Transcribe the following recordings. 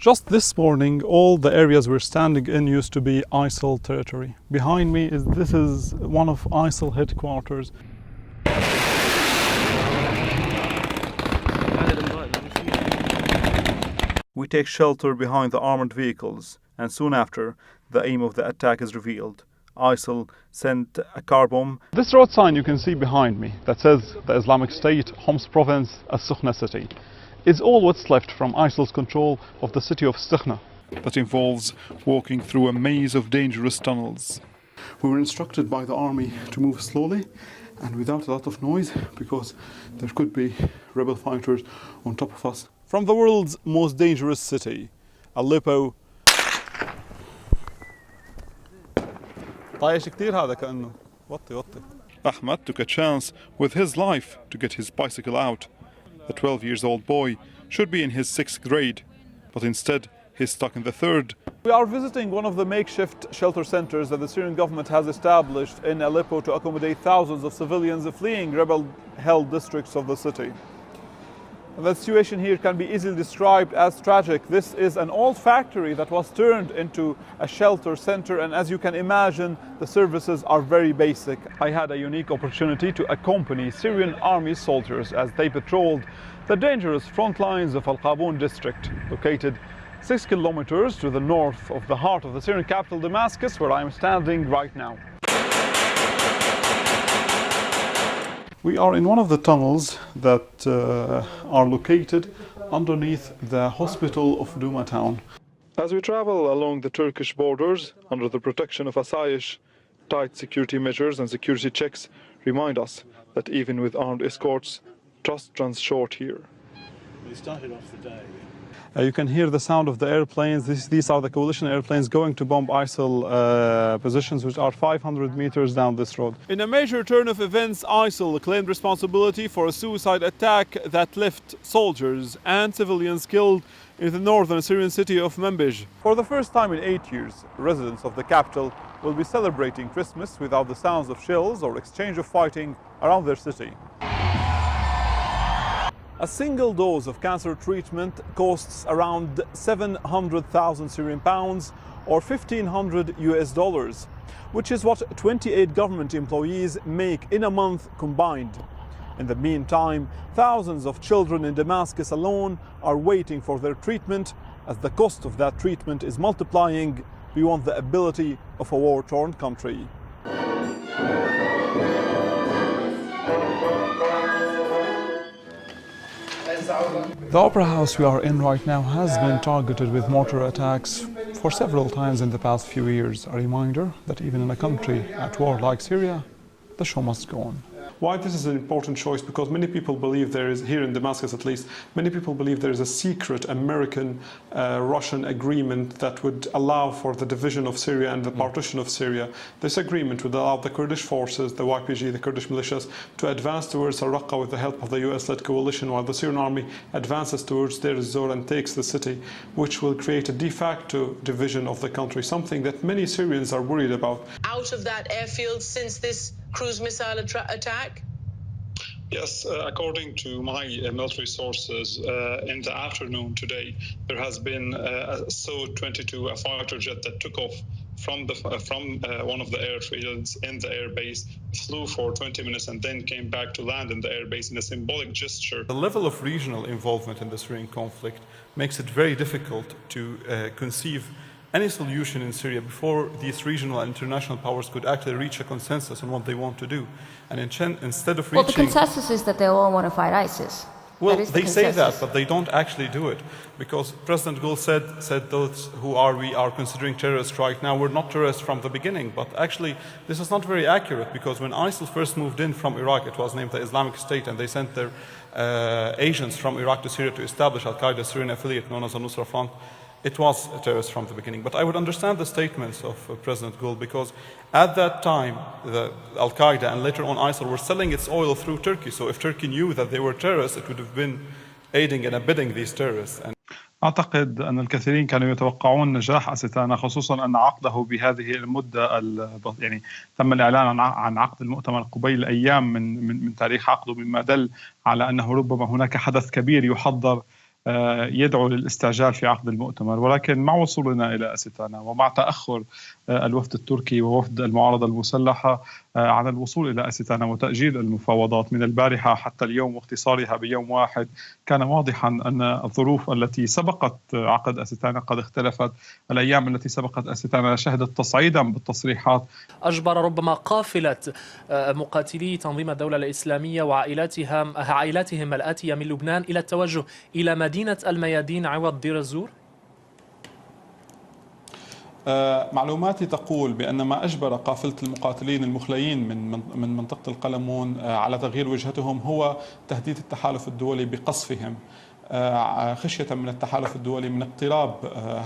Just this morning, all the areas we're standing in used to be ISIL territory. Behind me this is one of ISIL headquarters. We take shelter behind the armored vehicles, and soon after, the aim of the attack is revealed. ISIL sent a car bomb. This road sign you can see behind me that says the Islamic State, Homs province, As-Sukhna city, is all what's left from ISIL's control of the city of Sukhna. That involves walking through a maze of dangerous tunnels. We were instructed by the army to move slowly and without a lot of noise because there could be rebel fighters on top of us. From the world's most dangerous city, Aleppo. Ahmad took a chance with his life to get his bicycle out. The 12-year-old boy should be in his 6th grade, but instead he's stuck in the 3rd. We are visiting one of the makeshift shelter centers that the Syrian government has established in Aleppo to accommodate thousands of civilians fleeing rebel-held districts of the city. The situation here can be easily described as tragic. This is an old factory that was turned into a shelter center, and as you can imagine, the services are very basic. I had a unique opportunity to accompany Syrian army soldiers as they patrolled the dangerous front lines of Al-Qaboun district, located 6 kilometers to the north of the heart of the Syrian capital, Damascus, where I am standing right now. We are in one of the tunnels that are located underneath the hospital of Douma town. As we travel along the Turkish borders under the protection of Asayish, tight security measures and security checks remind us that even with armed escorts, trust runs short here. We started off the day. You can hear the sound of the airplanes. These are the coalition airplanes going to bomb ISIL positions, which are 500 meters down this road. In a major turn of events, ISIL claimed responsibility for a suicide attack that left soldiers and civilians killed in the northern Syrian city of Manbij. For the first time in 8 years, residents of the capital will be celebrating Christmas without the sounds of shells or exchange of fighting around their city. A single dose of cancer treatment costs around 700,000 Syrian pounds or $1,500, which is what 28 government employees make in a month combined. In the meantime, thousands of children in Damascus alone are waiting for their treatment, as the cost of that treatment is multiplying beyond the ability of a war-torn country. The opera house we are in right now has been targeted with mortar attacks for several times in the past few years. A reminder that even in a country at war like Syria, the show must go on. Why this is an important choice? Because many people believe there is, here in Damascus at least, many people believe there is a secret American-Russian agreement that would allow for the division of Syria and the partition of Syria. This agreement would allow the Kurdish forces, the YPG, the Kurdish militias, to advance towards Raqqa with the help of the US-led coalition, while the Syrian army advances towards Deir ez-Zor and takes the city, which will create a de facto division of the country, something that many Syrians are worried about. Out of that airfield since this cruise missile attack? Yes, according to my military sources, in the afternoon today, there has been a Su-22, a fighter jet that took off from one of the airfields in the airbase, flew for 20 minutes and then came back to land in the airbase in a symbolic gesture. The level of regional involvement in the Syrian conflict makes it very difficult to conceive any solution in Syria before these regional and international powers could actually reach a consensus on what they want to do. And instead of reaching... Well, the consensus is that they all want to fight ISIS. Well, they say that, but they don't actually do it. Because President Gül said those who we are considering terrorists right now were not terrorists from the beginning. But actually, this is not very accurate, because when ISIL first moved in from Iraq, it was named the Islamic State, and they sent their agents from Iraq to Syria to establish Al-Qaeda's Syrian affiliate known as the Nusra Front. It was a terrorist from the beginning. But I would understand the statements of President Gül, because at that time, Al-Qaeda and later on ISIL were selling its oil through Turkey. So if Turkey knew that they were terrorists, it would have been aiding and abetting these terrorists. أعتقد أن الكثيرين كانوا يتوقعون نجاح أستانا، خصوصا أن عقده بهذه المدة يعني تم الإعلان عن عقد المؤتمر قبيل أيام من تاريخ عقده، مما دل على أنه ربما هناك حدث كبير يحضر يدعو للاستعجال في عقد المؤتمر. ولكن مع وصولنا إلى أستانا ومع تأخر الوفد التركي ووفد المعارضة المسلحة عن الوصول إلى أستانا وتأجيل المفاوضات من البارحة حتى اليوم واختصارها بيوم واحد، كان واضحا أن الظروف التي سبقت عقد أستانا قد اختلفت. الأيام التي سبقت أستانا شهدت تصعيدا بالتصريحات. أجبر ربما قافلة مقاتلي تنظيم الدولة الإسلامية وعائلاتهم الآتية من لبنان إلى التوجه إلى مدينة الميادين عوض دير الزور؟ معلوماتي تقول بأن ما أجبر قافلة المقاتلين المخليين من منطقة القلمون على تغيير وجهتهم هو تهديد التحالف الدولي بقصفهم، خشية من التحالف الدولي من اقتراب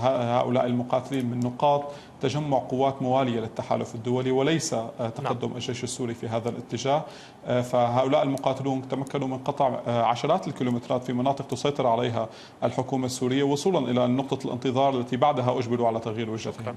هؤلاء المقاتلين من نقاط تجمع قوات موالية للتحالف الدولي وليس تقدم الجيش السوري في هذا الاتجاه. فهؤلاء المقاتلون تمكنوا من قطع عشرات الكيلومترات في مناطق تسيطر عليها الحكومة السورية وصولا إلى نقطة الانتظار التي بعدها أجبروا على تغيير وجهتهم.